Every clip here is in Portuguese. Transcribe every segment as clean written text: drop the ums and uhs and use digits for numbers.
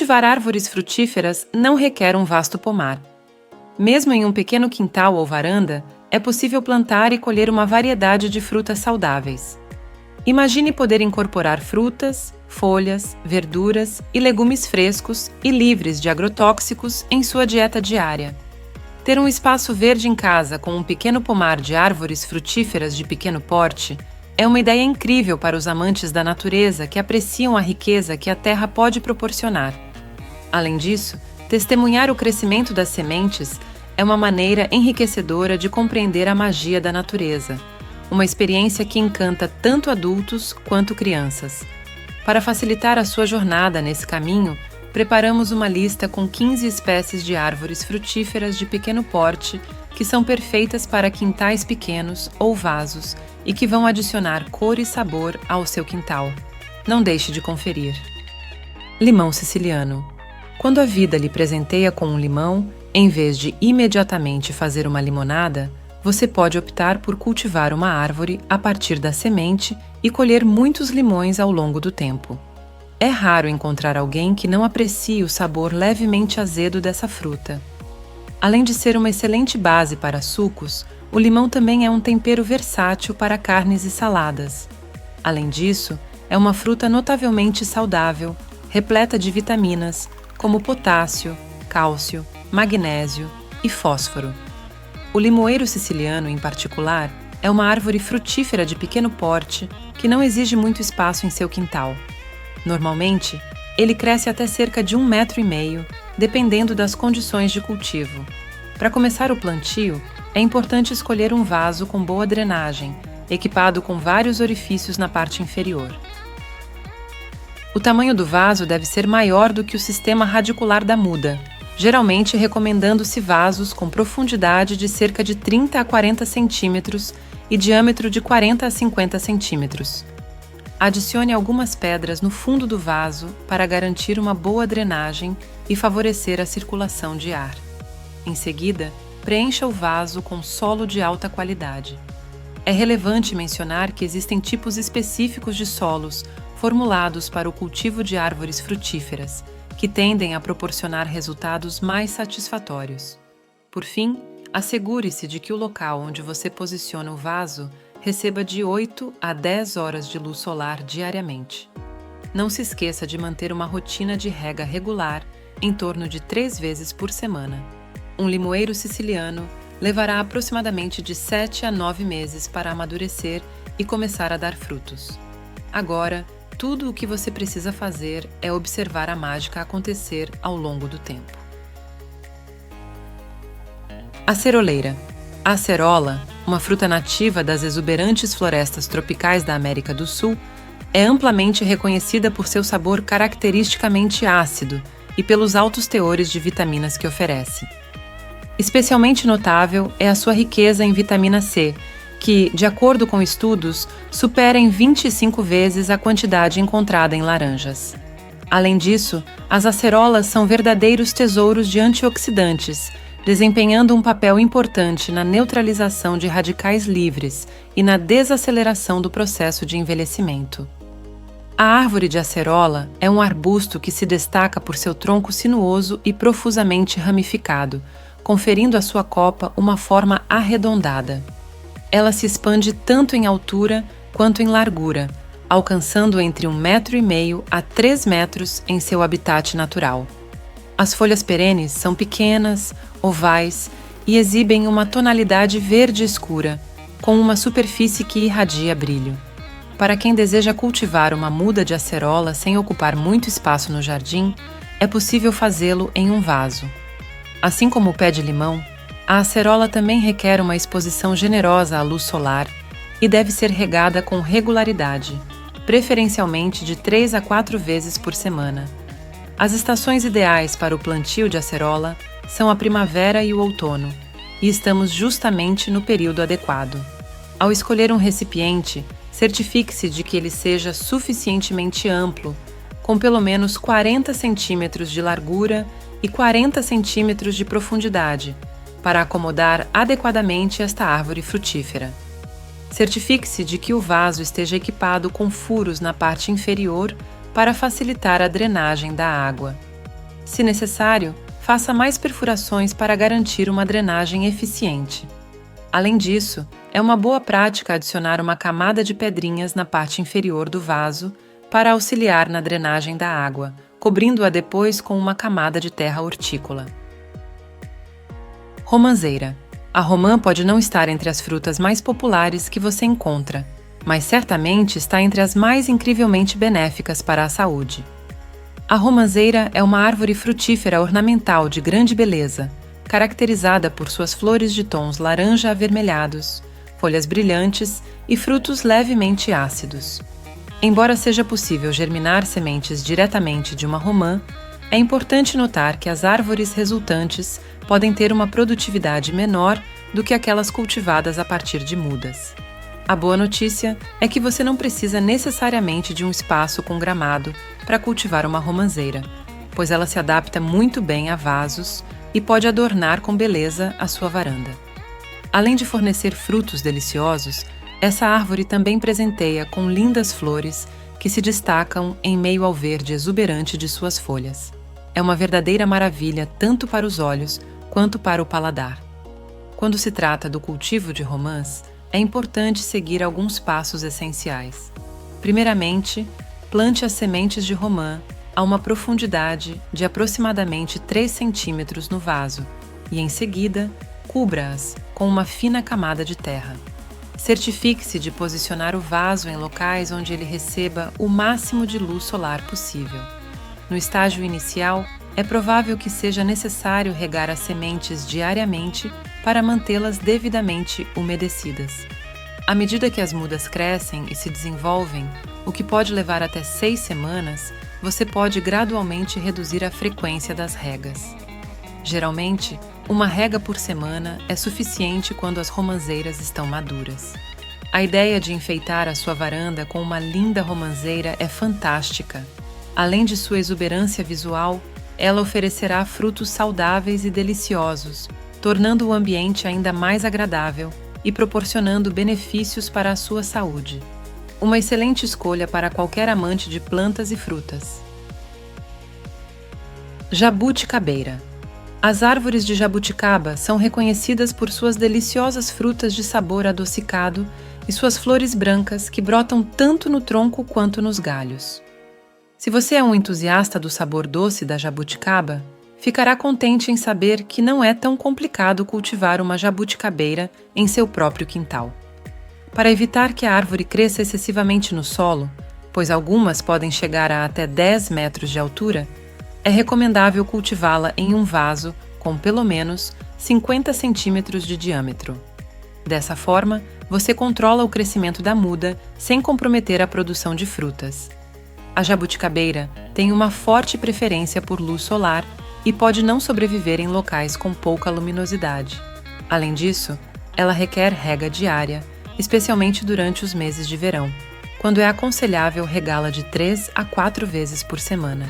Cultivar árvores frutíferas não requer um vasto pomar. Mesmo em um pequeno quintal ou varanda, é possível plantar e colher uma variedade de frutas saudáveis. Imagine poder incorporar frutas, folhas, verduras e legumes frescos e livres de agrotóxicos em sua dieta diária. Ter um espaço verde em casa com um pequeno pomar de árvores frutíferas de pequeno porte é uma ideia incrível para os amantes da natureza que apreciam a riqueza que a terra pode proporcionar. Além disso, testemunhar o crescimento das sementes é uma maneira enriquecedora de compreender a magia da natureza, uma experiência que encanta tanto adultos quanto crianças. Para facilitar a sua jornada nesse caminho, preparamos uma lista com 15 espécies de árvores frutíferas de pequeno porte que são perfeitas para quintais pequenos ou vasos e que vão adicionar cor e sabor ao seu quintal. Não deixe de conferir. Limão siciliano. Quando a vida lhe presenteia com um limão, em vez de imediatamente fazer uma limonada, você pode optar por cultivar uma árvore a partir da semente e colher muitos limões ao longo do tempo. É raro encontrar alguém que não aprecie o sabor levemente azedo dessa fruta. Além de ser uma excelente base para sucos, o limão também é um tempero versátil para carnes e saladas. Além disso, é uma fruta notavelmente saudável, repleta de vitaminas, como potássio, cálcio, magnésio e fósforo. O limoeiro siciliano, em particular, é uma árvore frutífera de pequeno porte que não exige muito espaço em seu quintal. Normalmente, ele cresce até cerca de 1,5 m, dependendo das condições de cultivo. Para começar o plantio, é importante escolher um vaso com boa drenagem, equipado com vários orifícios na parte inferior. O tamanho do vaso deve ser maior do que o sistema radicular da muda, geralmente recomendando-se vasos com profundidade de cerca de 30 a 40 centímetros e diâmetro de 40 a 50 centímetros. Adicione algumas pedras no fundo do vaso para garantir uma boa drenagem e favorecer a circulação de ar. Em seguida, preencha o vaso com solo de alta qualidade. É relevante mencionar que existem tipos específicos de solos formulados para o cultivo de árvores frutíferas, que tendem a proporcionar resultados mais satisfatórios. Por fim, assegure-se de que o local onde você posiciona o vaso receba de 8 a 10 horas de luz solar diariamente. Não se esqueça de manter uma rotina de rega regular em torno de 3 vezes por semana. Um limoeiro siciliano levará aproximadamente de 7 a 9 meses para amadurecer e começar a dar frutos. Agora, tudo o que você precisa fazer é observar a mágica acontecer ao longo do tempo. Aceroleira. A acerola, uma fruta nativa das exuberantes florestas tropicais da América do Sul, é amplamente reconhecida por seu sabor caracteristicamente ácido e pelos altos teores de vitaminas que oferece. Especialmente notável é a sua riqueza em vitamina C, que, de acordo com estudos, supera em 25 vezes a quantidade encontrada em laranjas. Além disso, as acerolas são verdadeiros tesouros de antioxidantes, desempenhando um papel importante na neutralização de radicais livres e na desaceleração do processo de envelhecimento. A árvore de acerola é um arbusto que se destaca por seu tronco sinuoso e profusamente ramificado, conferindo à sua copa uma forma arredondada. Ela se expande tanto em altura quanto em largura, alcançando entre 1,5 m a 3 metros em seu habitat natural. As folhas perenes são pequenas, ovais e exibem uma tonalidade verde escura, com uma superfície que irradia brilho. Para quem deseja cultivar uma muda de acerola sem ocupar muito espaço no jardim, é possível fazê-lo em um vaso. Assim como o pé de limão, a acerola também requer uma exposição generosa à luz solar e deve ser regada com regularidade, preferencialmente de 3 a 4 vezes por semana. As estações ideais para o plantio de acerola são a primavera e o outono, e estamos justamente no período adequado. Ao escolher um recipiente, certifique-se de que ele seja suficientemente amplo, com pelo menos 40 centímetros de largura e 40 centímetros de profundidade, para acomodar adequadamente esta árvore frutífera. Certifique-se de que o vaso esteja equipado com furos na parte inferior para facilitar a drenagem da água. Se necessário, faça mais perfurações para garantir uma drenagem eficiente. Além disso, é uma boa prática adicionar uma camada de pedrinhas na parte inferior do vaso para auxiliar na drenagem da água, cobrindo-a depois com uma camada de terra hortícola. Romanceira. A romã pode não estar entre as frutas mais populares que você encontra, mas certamente está entre as mais incrivelmente benéficas para a saúde. A romanceira é uma árvore frutífera ornamental de grande beleza, caracterizada por suas flores de tons laranja avermelhados, folhas brilhantes e frutos levemente ácidos. Embora seja possível germinar sementes diretamente de uma romã, é importante notar que as árvores resultantes podem ter uma produtividade menor do que aquelas cultivadas a partir de mudas. A boa notícia é que você não precisa necessariamente de um espaço com gramado para cultivar uma romanceira, pois ela se adapta muito bem a vasos e pode adornar com beleza a sua varanda. Além de fornecer frutos deliciosos, essa árvore também presenteia com lindas flores que se destacam em meio ao verde exuberante de suas folhas. É uma verdadeira maravilha tanto para os olhos quanto para o paladar. Quando se trata do cultivo de romãs, é importante seguir alguns passos essenciais. Primeiramente, plante as sementes de romã a uma profundidade de aproximadamente 3 centímetros no vaso e, em seguida, cubra-as com uma fina camada de terra. Certifique-se de posicionar o vaso em locais onde ele receba o máximo de luz solar possível. No estágio inicial, é provável que seja necessário regar as sementes diariamente para mantê-las devidamente umedecidas. À medida que as mudas crescem e se desenvolvem, o que pode levar até 6 semanas, você pode gradualmente reduzir a frequência das regas. Geralmente, uma rega por semana é suficiente quando as romanzeiras estão maduras. A ideia de enfeitar a sua varanda com uma linda romanceira é fantástica. Além de sua exuberância visual, ela oferecerá frutos saudáveis e deliciosos, tornando o ambiente ainda mais agradável e proporcionando benefícios para a sua saúde. Uma excelente escolha para qualquer amante de plantas e frutas. Jabuticabeira. As árvores de jabuticaba são reconhecidas por suas deliciosas frutas de sabor adocicado e suas flores brancas que brotam tanto no tronco quanto nos galhos. Se você é um entusiasta do sabor doce da jabuticaba, ficará contente em saber que não é tão complicado cultivar uma jabuticabeira em seu próprio quintal. Para evitar que a árvore cresça excessivamente no solo, pois algumas podem chegar a até 10 metros de altura, é recomendável cultivá-la em um vaso com pelo menos 50 centímetros de diâmetro. Dessa forma, você controla o crescimento da muda sem comprometer a produção de frutas. A jabuticabeira tem uma forte preferência por luz solar e pode não sobreviver em locais com pouca luminosidade. Além disso, ela requer rega diária, especialmente durante os meses de verão, quando é aconselhável regá-la de 3 a 4 vezes por semana.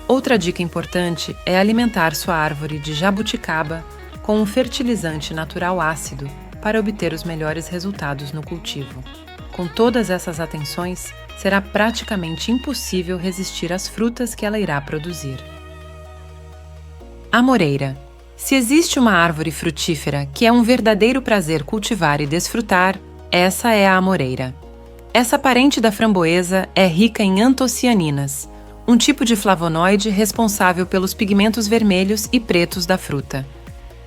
Outra dica importante é alimentar sua árvore de jabuticaba com um fertilizante natural ácido para obter os melhores resultados no cultivo. Com todas essas atenções, será praticamente impossível resistir às frutas que ela irá produzir. Amoreira. Se existe uma árvore frutífera que é um verdadeiro prazer cultivar e desfrutar, essa é a amoreira. Essa parente da framboesa é rica em antocianinas, um tipo de flavonoide responsável pelos pigmentos vermelhos e pretos da fruta.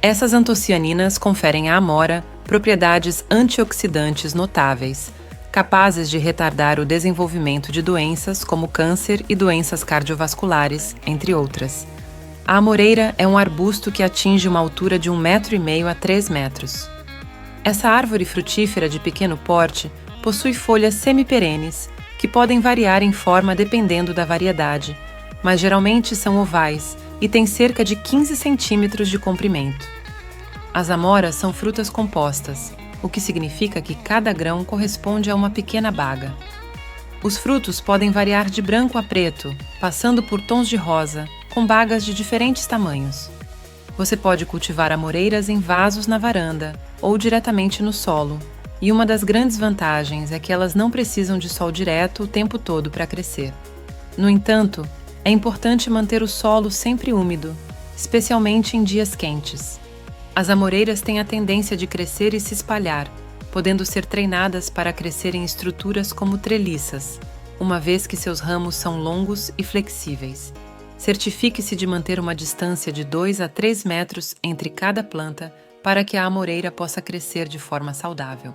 Essas antocianinas conferem à amora propriedades antioxidantes notáveis, capazes de retardar o desenvolvimento de doenças como câncer e doenças cardiovasculares, entre outras. A amoreira é um arbusto que atinge uma altura de 1,5 m a 3 metros. Essa árvore frutífera de pequeno porte possui folhas semiperenes, que podem variar em forma dependendo da variedade, mas geralmente são ovais e têm cerca de 15 centímetros de comprimento. As amoras são frutas compostas, o que significa que cada grão corresponde a uma pequena baga. Os frutos podem variar de branco a preto, passando por tons de rosa, com bagas de diferentes tamanhos. Você pode cultivar amoreiras em vasos na varanda ou diretamente no solo, e uma das grandes vantagens é que elas não precisam de sol direto o tempo todo para crescer. No entanto, é importante manter o solo sempre úmido, especialmente em dias quentes. As amoreiras têm a tendência de crescer e se espalhar, podendo ser treinadas para crescer em estruturas como treliças, uma vez que seus ramos são longos e flexíveis. Certifique-se de manter uma distância de 2 a 3 metros entre cada planta para que a amoreira possa crescer de forma saudável.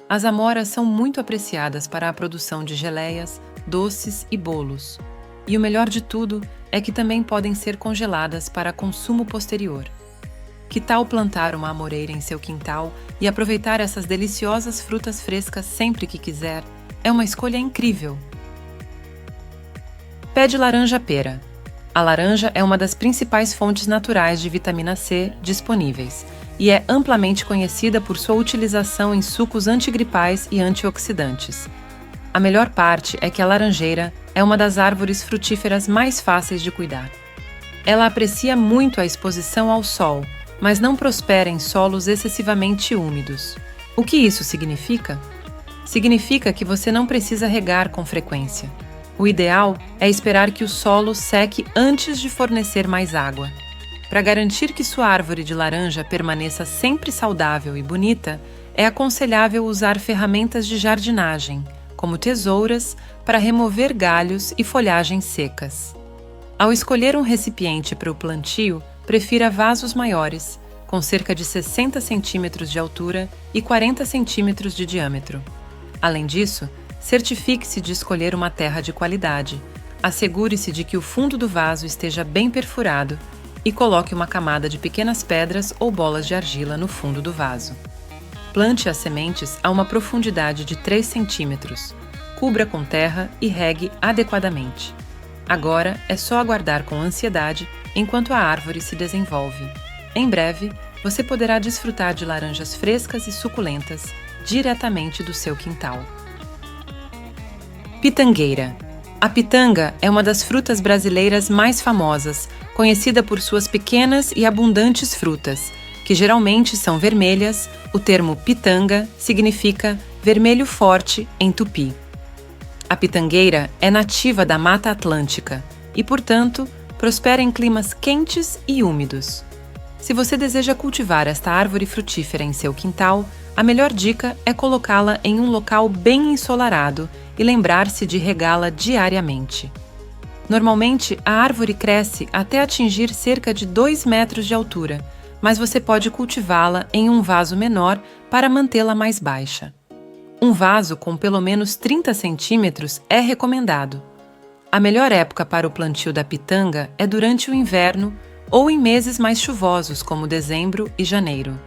As amoras são muito apreciadas para a produção de geleias, doces e bolos. E o melhor de tudo é que também podem ser congeladas para consumo posterior. Que tal plantar uma amoreira em seu quintal e aproveitar essas deliciosas frutas frescas sempre que quiser? É uma escolha incrível! Pé de laranja-pera. A laranja é uma das principais fontes naturais de vitamina C disponíveis e é amplamente conhecida por sua utilização em sucos antigripais e antioxidantes. A melhor parte é que a laranjeira é uma das árvores frutíferas mais fáceis de cuidar. Ela aprecia muito a exposição ao sol, mas não prospera em solos excessivamente úmidos. O que isso significa? Significa que você não precisa regar com frequência. O ideal é esperar que o solo seque antes de fornecer mais água. Para garantir que sua árvore de laranja permaneça sempre saudável e bonita, é aconselhável usar ferramentas de jardinagem, como tesouras, para remover galhos e folhagens secas. Ao escolher um recipiente para o plantio, prefira vasos maiores, com cerca de 60 centímetros de altura e 40 centímetros de diâmetro. Além disso, certifique-se de escolher uma terra de qualidade. Assegure-se de que o fundo do vaso esteja bem perfurado e coloque uma camada de pequenas pedras ou bolas de argila no fundo do vaso. Plante as sementes a uma profundidade de 3 centímetros. Cubra com terra e regue adequadamente. Agora é só aguardar com ansiedade enquanto a árvore se desenvolve. Em breve, você poderá desfrutar de laranjas frescas e suculentas diretamente do seu quintal. Pitangueira. A pitanga é uma das frutas brasileiras mais famosas, conhecida por suas pequenas e abundantes frutas, que geralmente são vermelhas. O termo pitanga significa vermelho forte em tupi. A pitangueira é nativa da Mata Atlântica e, portanto, prospera em climas quentes e úmidos. Se você deseja cultivar esta árvore frutífera em seu quintal, a melhor dica é colocá-la em um local bem ensolarado e lembrar-se de regá-la diariamente. Normalmente, a árvore cresce até atingir cerca de 2 metros de altura, mas você pode cultivá-la em um vaso menor para mantê-la mais baixa. Um vaso com pelo menos 30 centímetros é recomendado. A melhor época para o plantio da pitanga é durante o inverno ou em meses mais chuvosos, como dezembro e janeiro.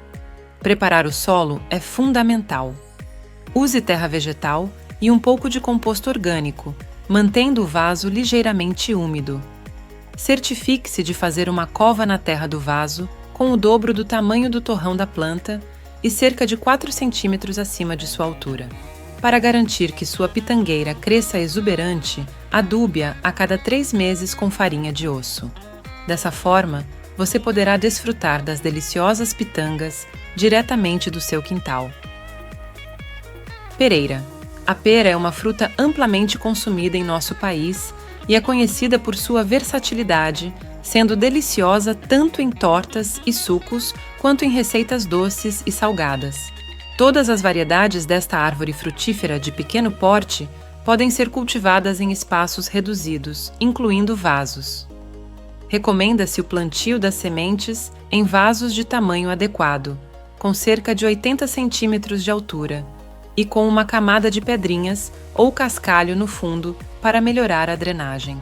Preparar o solo é fundamental. Use terra vegetal e um pouco de composto orgânico, mantendo o vaso ligeiramente úmido. Certifique-se de fazer uma cova na terra do vaso com o dobro do tamanho do torrão da planta e cerca de 4 centímetros acima de sua altura. Para garantir que sua pitangueira cresça exuberante, adube-a a cada 3 meses com farinha de osso. Dessa forma, você poderá desfrutar das deliciosas pitangas diretamente do seu quintal. Pereira. A pera é uma fruta amplamente consumida em nosso país e é conhecida por sua versatilidade, sendo deliciosa tanto em tortas e sucos quanto em receitas doces e salgadas. Todas as variedades desta árvore frutífera de pequeno porte podem ser cultivadas em espaços reduzidos, incluindo vasos. Recomenda-se o plantio das sementes em vasos de tamanho adequado, com cerca de 80 centímetros de altura, e com uma camada de pedrinhas ou cascalho no fundo para melhorar a drenagem.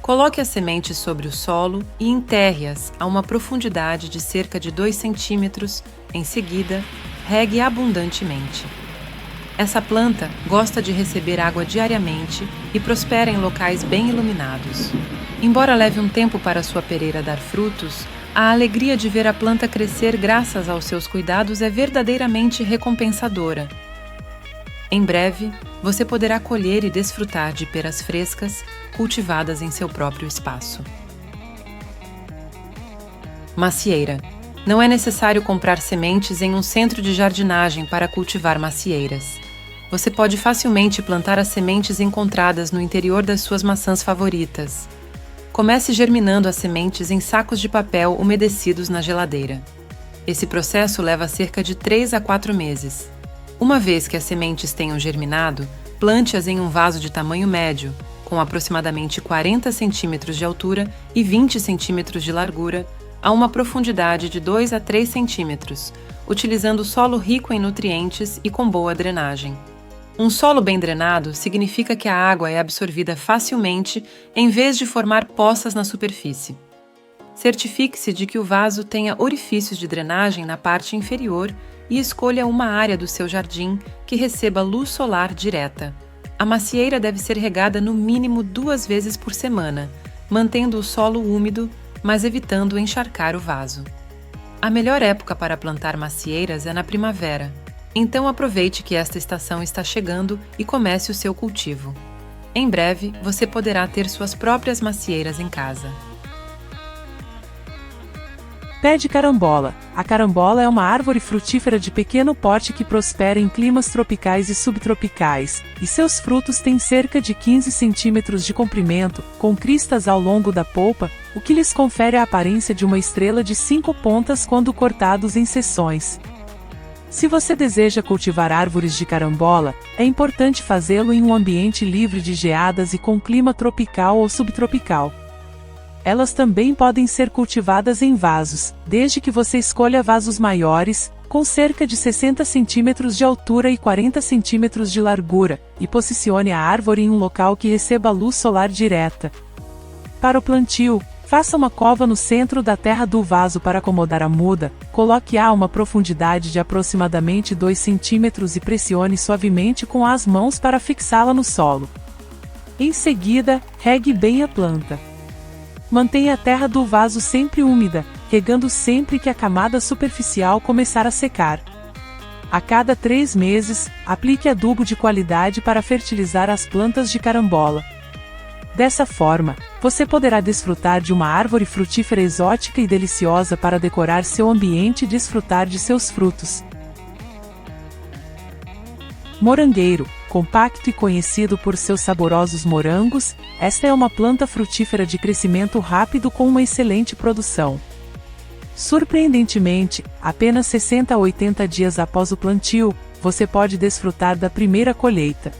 Coloque as sementes sobre o solo e enterre-as a uma profundidade de cerca de 2 centímetros. Em seguida, regue abundantemente. Essa planta gosta de receber água diariamente e prospera em locais bem iluminados. Embora leve um tempo para sua pereira dar frutos, a alegria de ver a planta crescer graças aos seus cuidados é verdadeiramente recompensadora. Em breve, você poderá colher e desfrutar de peras frescas cultivadas em seu próprio espaço. Macieira. Não é necessário comprar sementes em um centro de jardinagem para cultivar macieiras. Você pode facilmente plantar as sementes encontradas no interior das suas maçãs favoritas. Comece germinando as sementes em sacos de papel umedecidos na geladeira. Esse processo leva cerca de 3 a 4 meses. Uma vez que as sementes tenham germinado, plante-as em um vaso de tamanho médio, com aproximadamente 40 centímetros de altura e 20 centímetros de largura, a uma profundidade de 2 a 3 centímetros, utilizando solo rico em nutrientes e com boa drenagem. Um solo bem drenado significa que a água é absorvida facilmente em vez de formar poças na superfície. Certifique-se de que o vaso tenha orifícios de drenagem na parte inferior e escolha uma área do seu jardim que receba luz solar direta. A macieira deve ser regada no mínimo 2 vezes por semana, mantendo o solo úmido, mas evitando encharcar o vaso. A melhor época para plantar macieiras é na primavera. Então aproveite que esta estação está chegando e comece o seu cultivo. Em breve, você poderá ter suas próprias macieiras em casa. Pé de carambola. A carambola é uma árvore frutífera de pequeno porte que prospera em climas tropicais e subtropicais, e seus frutos têm cerca de 15 centímetros de comprimento, com cristas ao longo da polpa, o que lhes confere a aparência de uma estrela de 5 pontas quando cortados em seções. Se você deseja cultivar árvores de carambola, é importante fazê-lo em um ambiente livre de geadas e com clima tropical ou subtropical. Elas também podem ser cultivadas em vasos, desde que você escolha vasos maiores, com cerca de 60 centímetros de altura e 40 centímetros de largura, e posicione a árvore em um local que receba luz solar direta. Para o plantio, faça uma cova no centro da terra do vaso para acomodar a muda, coloque-a a uma profundidade de aproximadamente 2 centímetros e pressione suavemente com as mãos para fixá-la no solo. Em seguida, regue bem a planta. Mantenha a terra do vaso sempre úmida, regando sempre que a camada superficial começar a secar. A cada 3 meses, aplique adubo de qualidade para fertilizar as plantas de carambola. Dessa forma, você poderá desfrutar de uma árvore frutífera exótica e deliciosa para decorar seu ambiente e desfrutar de seus frutos. Morangueiro. Compacto e conhecido por seus saborosos morangos, esta é uma planta frutífera de crescimento rápido com uma excelente produção. Surpreendentemente, apenas 60 a 80 dias após o plantio, você pode desfrutar da primeira colheita.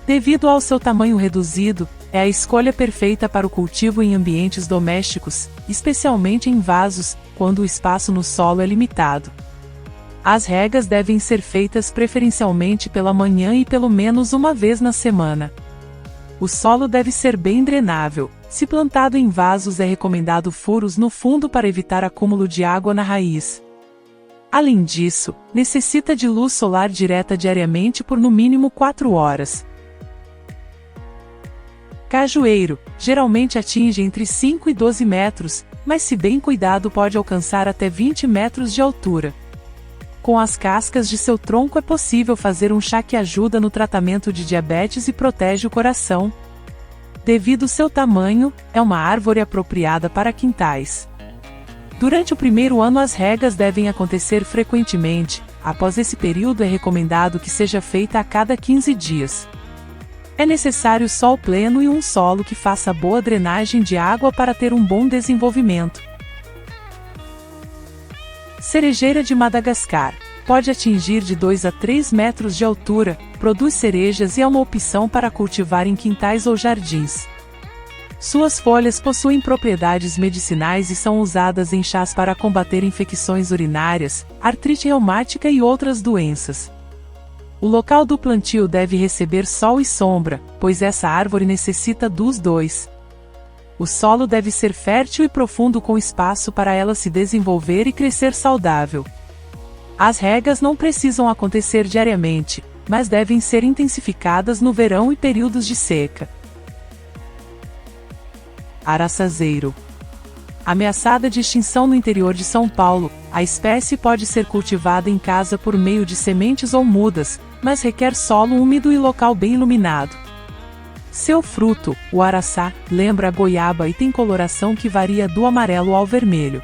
Devido ao seu tamanho reduzido, é a escolha perfeita para o cultivo em ambientes domésticos, especialmente em vasos, quando o espaço no solo é limitado. As regas devem ser feitas preferencialmente pela manhã e pelo menos uma vez na semana. O solo deve ser bem drenável. Se plantado em vasos, é recomendado furos no fundo para evitar acúmulo de água na raiz. Além disso, necessita de luz solar direta diariamente por no mínimo 4 horas. Cajueiro. Geralmente atinge entre 5 e 12 metros, mas se bem cuidado pode alcançar até 20 metros de altura. Com as cascas de seu tronco é possível fazer um chá que ajuda no tratamento de diabetes e protege o coração. Devido ao seu tamanho, é uma árvore apropriada para quintais. Durante o primeiro ano as regas devem acontecer frequentemente, após esse período é recomendado que seja feita a cada 15 dias. É necessário sol pleno e um solo que faça boa drenagem de água para ter um bom desenvolvimento. Cerejeira de Madagascar. Pode atingir de 2 a 3 metros de altura, produz cerejas e é uma opção para cultivar em quintais ou jardins. Suas folhas possuem propriedades medicinais e são usadas em chás para combater infecções urinárias, artrite reumática e outras doenças. O local do plantio deve receber sol e sombra, pois essa árvore necessita dos dois. O solo deve ser fértil e profundo com espaço para ela se desenvolver e crescer saudável. As regas não precisam acontecer diariamente, mas devem ser intensificadas no verão e períodos de seca. Araçazeiro. Ameaçada de extinção no interior de São Paulo, a espécie pode ser cultivada em casa por meio de sementes ou mudas, mas requer solo úmido e local bem iluminado. Seu fruto, o araçá, lembra a goiaba e tem coloração que varia do amarelo ao vermelho.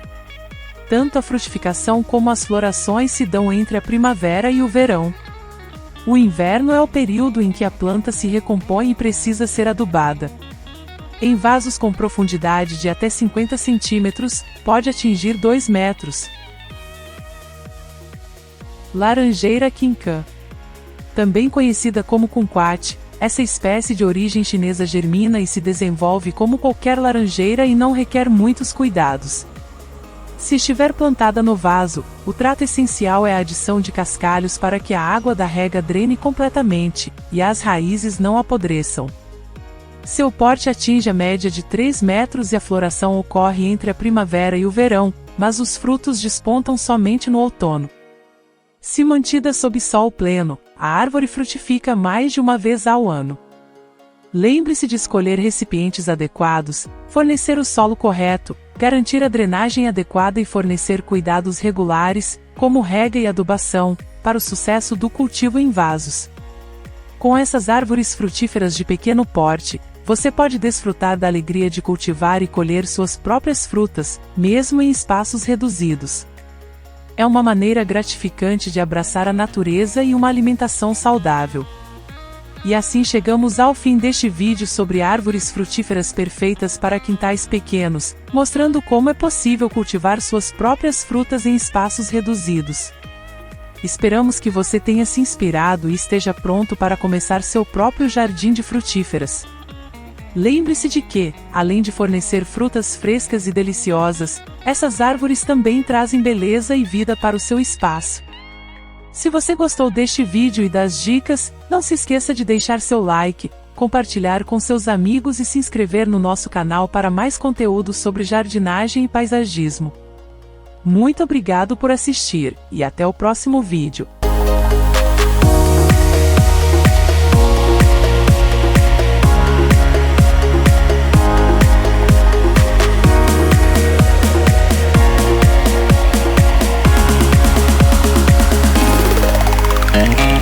Tanto a frutificação como as florações se dão entre a primavera e o verão. O inverno é o período em que a planta se recompõe e precisa ser adubada. Em vasos com profundidade de até 50 centímetros, pode atingir 2 metros. Laranjeira quinquã. Também conhecida como kumquat, essa espécie de origem chinesa germina e se desenvolve como qualquer laranjeira e não requer muitos cuidados. Se estiver plantada no vaso, o trato essencial é a adição de cascalhos para que a água da rega drene completamente, e as raízes não apodreçam. Seu porte atinge a média de 3 metros e a floração ocorre entre a primavera e o verão, mas os frutos despontam somente no outono. Se mantida sob sol pleno, a árvore frutifica mais de uma vez ao ano. Lembre-se de escolher recipientes adequados, fornecer o solo correto, garantir a drenagem adequada e fornecer cuidados regulares, como rega e adubação, para o sucesso do cultivo em vasos. Com essas árvores frutíferas de pequeno porte, você pode desfrutar da alegria de cultivar e colher suas próprias frutas, mesmo em espaços reduzidos. É uma maneira gratificante de abraçar a natureza e uma alimentação saudável. E assim chegamos ao fim deste vídeo sobre árvores frutíferas perfeitas para quintais pequenos, mostrando como é possível cultivar suas próprias frutas em espaços reduzidos. Esperamos que você tenha se inspirado e esteja pronto para começar seu próprio jardim de frutíferas. Lembre-se de que, além de fornecer frutas frescas e deliciosas, essas árvores também trazem beleza e vida para o seu espaço. Se você gostou deste vídeo e das dicas, não se esqueça de deixar seu like, compartilhar com seus amigos e se inscrever no nosso canal para mais conteúdo sobre jardinagem e paisagismo. Muito obrigado por assistir, e até o próximo vídeo. Thank you.